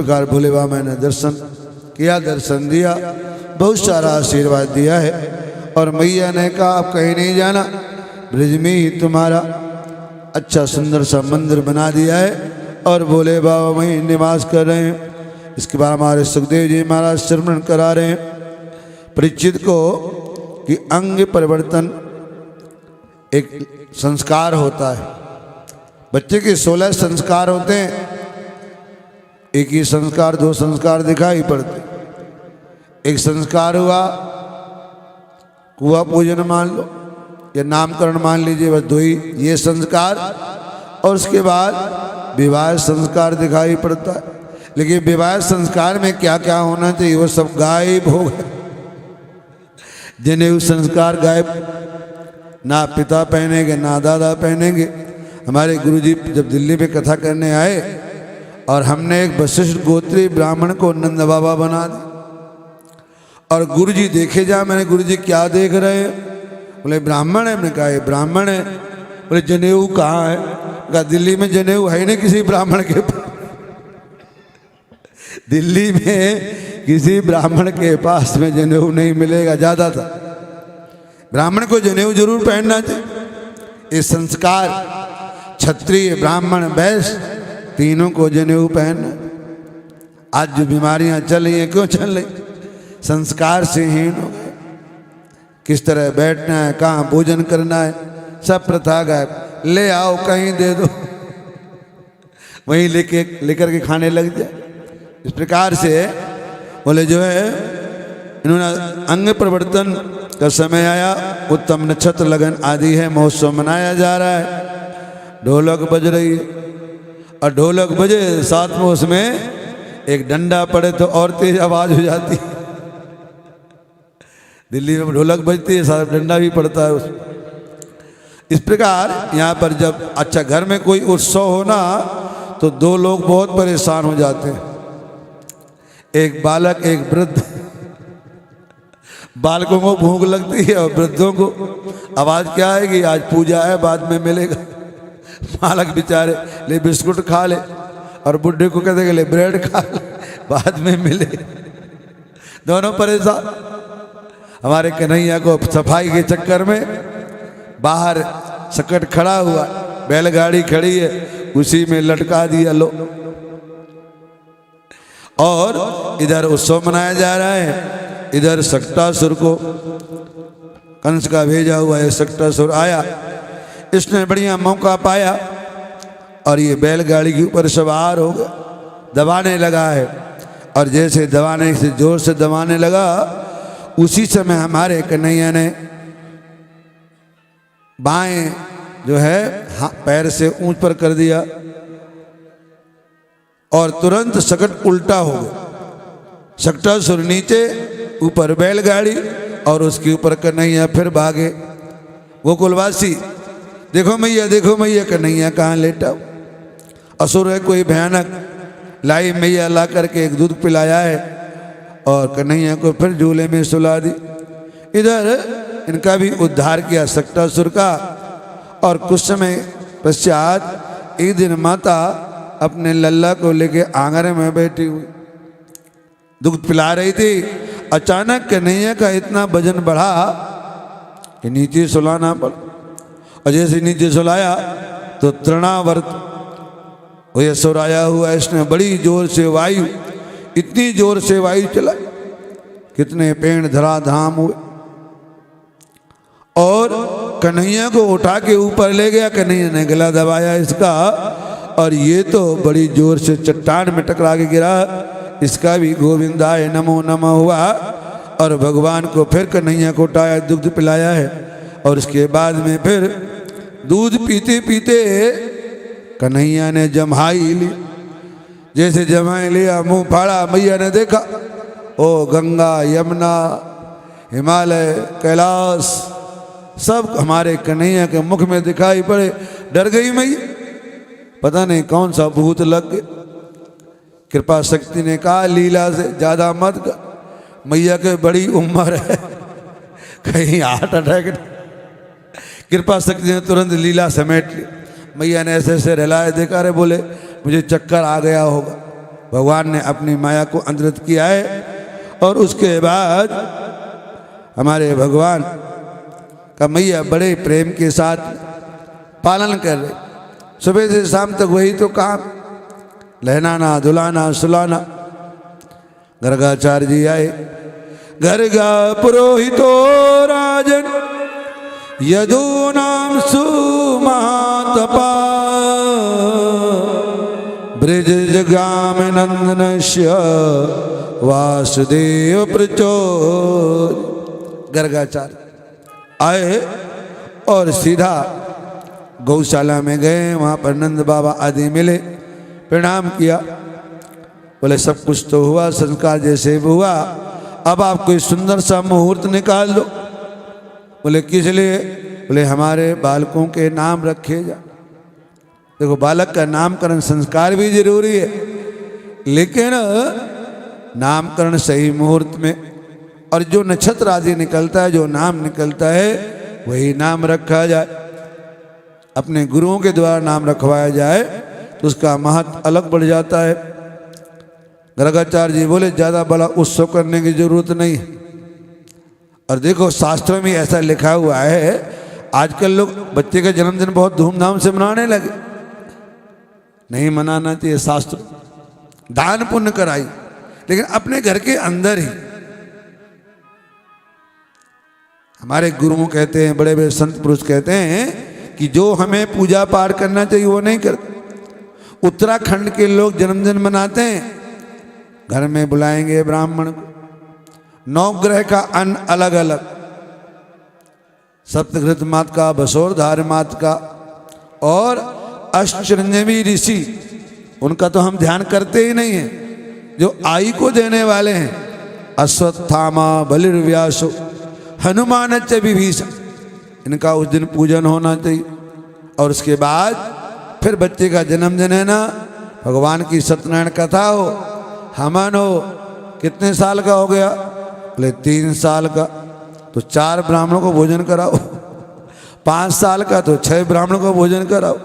प्रकार भोले बाबा मैंने दर्शन किया, दर्शन दिया, बहुत सारा आशीर्वाद दिया है। और मैया ने कहा आप कहीं नहीं जाना, ब्रज में ही तुम्हारा अच्छा सुंदर सा मंदिर बना दिया है और भोले बाबा वहीं निवास कर रहे हैं। इसके बाद हमारे सुखदेव जी महाराज श्रवण करा रहे हैं परीक्षित को कि अंग परिवर्तन एक संस्कार होता है। बच्चे के 16 संस्कार होते हैं, एक ही संस्कार 2 संस्कार दिखाई पड़ते। एक संस्कार हुआ कुआ पूजन मान लो या नामकरण मान लीजिए, बस 2 ही ये संस्कार। और उसके बाद विवाह संस्कार दिखाई पड़ता है। लेकिन विवाह संस्कार में क्या क्या होना चाहिए वो सब गायब हो गए। जनेऊ संस्कार गायब, ना पिता पहनेंगे ना दादा पहनेंगे। हमारे गुरुजी जब दिल्ली में कथा करने आए और हमने एक वशिष्ठ गोत्री ब्राह्मण को नंद बाबा बना दिया। और गुरुजी देखे जा, मैंने गुरुजी क्या देख रहे हैं? बोले ब्राह्मण है। मैंने कहा ये ब्राह्मण है। बोले जनेऊ कहाँ है? कहा दिल्ली में जनेऊ है नहीं किसी ब्राह्मण के पास। दिल्ली में किसी ब्राह्मण के पास में जनेऊ नहीं मिलेगा। ज़्यादा था ब्राह्मण को जनेऊ जरूर पहनना चाहिए। ये संस्कार क्षत्रिय ब्राह्मण वैश्य तीनों को जनेऊ पहनना। आज जो बीमारियां चल रही हैं क्यों चल रही? संस्कार से हीन हो गए। किस तरह बैठना है, कहाँ भोजन करना है, सब प्रथा गायब। ले आओ कहीं दे दो, वहीं लेकर के खाने लग जाए। इस प्रकार से बोले जो है इन्होंने अंग परिवर्तन का समय आया, उत्तम नक्षत्र लगन आदि है, महोत्सव मनाया जा रहा है। ढोलक बज रही है और ढोलक बजे साथ में उसमें एक डंडा पड़े तो और तेज आवाज हो जाती है। दिल्ली में ढोलक बजती है, साथ डंडा भी पड़ता है उसमें। इस प्रकार यहाँ पर जब अच्छा घर में कोई उत्सव हो ना तो 2 लोग बहुत परेशान हो जाते हैं, एक बालक एक वृद्ध। बालकों को भूख लगती है और वृद्धों को आवाज क्या आएगी, आज पूजा है बाद में मिलेगा। बालक बेचारे ले बिस्कुट खा ले और बुढ़े को कहते ले ब्रेड खा ले बाद में मिले। दोनों परेशान। हमारे कन्हैया को सफाई के चक्कर में बाहर सकट खड़ा हुआ, बैलगाड़ी खड़ी है उसी में लटका दिया लो। और इधर उत्सव मनाया जा रहा है, इधर सक्टासुर को कंस का भेजा हुआ है। सक्टासुर आया, इसने बढ़िया मौका पाया और ये बैलगाड़ी के ऊपर सवार हो गया, दबाने लगा है। और जैसे दबाने से जोर से दबाने लगा, उसी समय हमारे कन्हैया ने बाएं जो है पैर से ऊंच पर कर दिया और तुरंत सकट उल्टा हो गया। सक्टासुर नीचे, ऊपर बैलगाड़ी और उसके ऊपर कन्हैया फिर भागे। गोकुलवासी देखो मैया कन्हैया कहाँ लेटा। असुर है कोई भयानक, लाई मैया ला करके एक दूध पिलाया है और कन्हैया को फिर झूले में सुला दी। इधर इनका भी उद्धार किया सक्टासुर का। और कुछ समय पश्चात एक दिन माता अपने लल्ला को लेके आंगन में बैठी हुई दूध पिला रही थी। अचानक कन्हैया का इतना वजन बढ़ा कि नीचे सुलाना पड़ा। और जैसे नीचे सुलाया तो तृणावर्त वो असुर आया हुआ, इसने बड़ी जोर से वायु, इतनी जोर से वायु चला कितने पेड़ धराधाम हुए और कन्हैया को उठा के ऊपर ले गया। कन्हैया ने गला दबाया इसका और ये तो बड़ी जोर से चट्टान में टकरा के गिरा। इसका भी गोविंदाय नमो नमः हुआ और भगवान को फिर कन्हैया को उठाया, दुग्ध पिलाया है। और उसके बाद में फिर दूध पीते पीते कन्हैया ने जम्हाई ली। जैसे जमाई लिया, मुंह फाड़ा, मैया ने देखा ओ गंगा यमुना हिमालय कैलाश सब हमारे कन्हैया के मुख में दिखाई पड़े। डर गई मैया, पता नहीं कौन सा भूत लग गया। कृपा शक्ति ने कहा लीला से ज्यादा मत कर, मैया के बड़ी उम्र है, कहीं हार्ट अटैक। कृपा शक्ति ने तुरंत लीला समेट ली। मैया ने ऐसे ऐसे रहलाए, देखा रे बोले मुझे चक्कर आ गया होगा। भगवान ने अपनी माया को अंतरित किया है। और उसके बाद हमारे भगवान का मैया बड़े प्रेम के साथ पालन कर रहे। सुबह से शाम तक वही तो काम, लहनाना धुलाना सुलाना। गर्गाचार्य जी आए। गर्गा पुरोहितो राजन यदूनाम सुमहातपा ब्रज जगाम नंदनस्य वासुदेव प्रचोद। गर्गाचार्य आए और सीधा गौशाला में गए। वहाँ पर नंद बाबा आदि मिले, प्रणाम किया। बोले सब कुछ तो हुआ, संस्कार जैसे भी हुआ, अब आप कोई सुंदर सा मुहूर्त निकाल दो। बोले किस लिए? बोले हमारे बालकों के नाम रखे जा। देखो बालक का नामकरण संस्कार भी जरूरी है, लेकिन नामकरण सही मुहूर्त में, और जो नक्षत्र आदि निकलता है, जो नाम निकलता है, वही नाम रखा जाए। अपने गुरुओं के द्वारा नाम रखवाया जाए तो उसका महत्व अलग बढ़ जाता है। गर्गाचार्य जी बोले ज़्यादा बड़ा उत्सव करने की जरूरत नहीं है। और देखो शास्त्रों में ऐसा लिखा हुआ है, आजकल लोग बच्चे का जन्मदिन बहुत धूमधाम से मनाने लगे। नहीं मनाना चाहिए। शास्त्र दान पुण्य कराई, लेकिन अपने घर के अंदर ही। हमारे गुरुओं कहते हैं, बड़े बड़े संत पुरुष कहते हैं कि जो हमें पूजा पाठ करना चाहिए वो नहीं करते। उत्तराखंड के लोग जन्मदिन मनाते हैं, घर में बुलाएंगे ब्राह्मण को, 9 ग्रह का अन्न अलग अलग, सप्तघृत मात का, बसोरधार मात का, और अष्टचिरंजीवी ऋषि, उनका तो हम ध्यान करते ही नहीं है। जो आई को देने वाले हैं, अश्वत्थामा, बलिर्व्यासो, हनुमान च विभीषण, इनका उस दिन पूजन होना चाहिए। और उसके बाद फिर बच्चे का जन्मदिन है ना, भगवान की सत्यनारायण कथा हो, हवन हो। कितने साल का हो गया? बोले 3 साल का, तो 4 ब्राह्मणों को भोजन कराओ। 5 साल का तो 6 ब्राह्मणों को भोजन कराओ।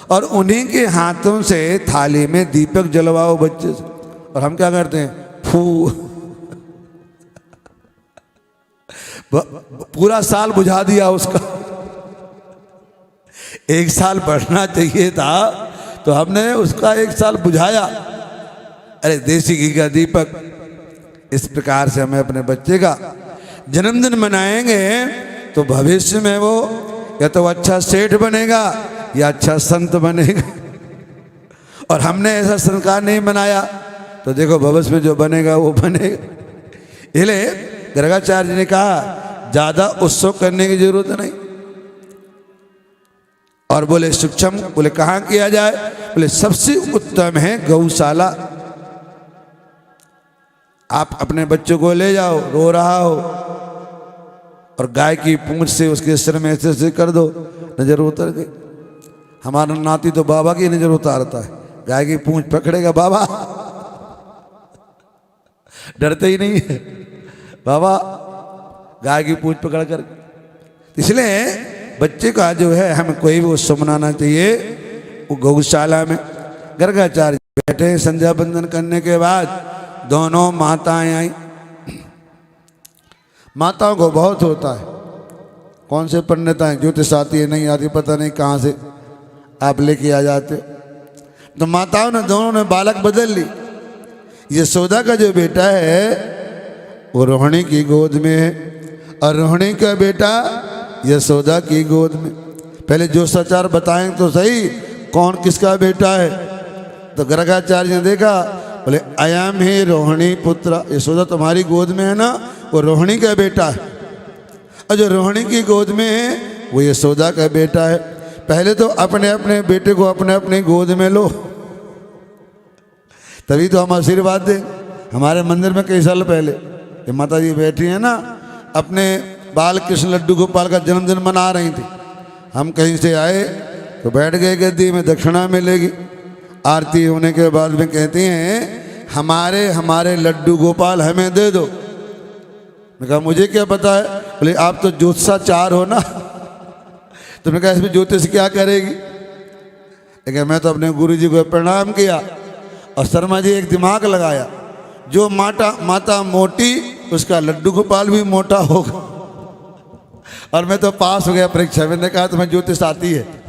और उन्हीं के हाथों से थाली में दीपक जलवाओ बच्चे से। और हम क्या करते हैं? फू पूरा साल बुझा दिया उसका। 1 साल बढ़ना चाहिए था तो हमने उसका 1 साल बुझाया। अरे देसी घी का दीपक। इस प्रकार से हमें अपने बच्चे का जन्मदिन मनाएंगे तो भविष्य में वो या तो अच्छा सेठ बनेगा या अच्छा संत बनेगा। और हमने ऐसा संस्कार नहीं मनाया तो देखो भविष्य में जो बनेगा वो बनेगा। इसलिए गर्गाचार्य जी ने कहा ज्यादा उत्सव करने की जरूरत नहीं। और बोले सूक्ष्म, बोले कहाँ किया जाए? बोले सबसे उत्तम है गौशाला। आप अपने बच्चों को ले जाओ, रो रहा हो, और गाय की पूंछ से उसके सिर में ऐसे कर दो, नजर उतर गई। हमारा नाती तो बाबा की नजर उतारता है, गाय की पूंछ पकड़ेगा बाबा, डरते ही नहीं है बाबा गाय की पूंछ पकड़ कर। इसलिए बच्चे का जो है हमें कोई भी उत्सव मनाना चाहिए वो गौशाला में। गर्गाचार्य बैठे, संध्या बंदन करने के बाद दोनों माताएं आई। माताओं को बहुत होता है, कौन से पंडित आए, ज्योतिष आती है नहीं आती पता नहीं कहाँ से आप लेके आ जाते। तो माताओं ने दोनों ने बालक बदल ली। यशोदा का जो बेटा है वो रोहिणी की गोद में है, और रोहिणी का बेटा यशोदा की गोद में। पहले जो सचार बताएं तो सही कौन किसका बेटा है। तो गर्गाचार्य ने देखा, बोले अयम ही रोहिणी पुत्र, यशोदा तुम्हारी गोद में है ना, वो रोहिणी का बेटा है, और जो रोहिणी की गोद में है वो यशोदा का बेटा है। पहले तो अपने अपने बेटे को अपने अपने गोद में लो, तभी तो हम आशीर्वाद दें। हमारे मंदिर में कई साल पहले ये माता जी बैठी है ना, अपने बाल कृष्ण लड्डू गोपाल का जन्मदिन मना रही थी। हम कहीं से आए तो बैठ गए गद्दी में, दक्षिणा मिलेगी। आरती होने के बाद में कहती हैं हमारे हमारे लड्डू गोपाल हमें दे दो। मैं कहा मुझे क्या पता है? बोले आप तो ज्योतिषाचार हो ना। तुमने कहा इसमें ज्योतिष क्या करेगी? लेकिन मैं तो अपने गुरु जी को प्रणाम किया और शर्मा जी एक दिमाग लगाया, जो माता मोटी उसका लड्डू गोपाल भी मोटा होगा। और मैं तो पास हो गया परीक्षा। मैंने कहा तुम्हें ज्योतिष आती है?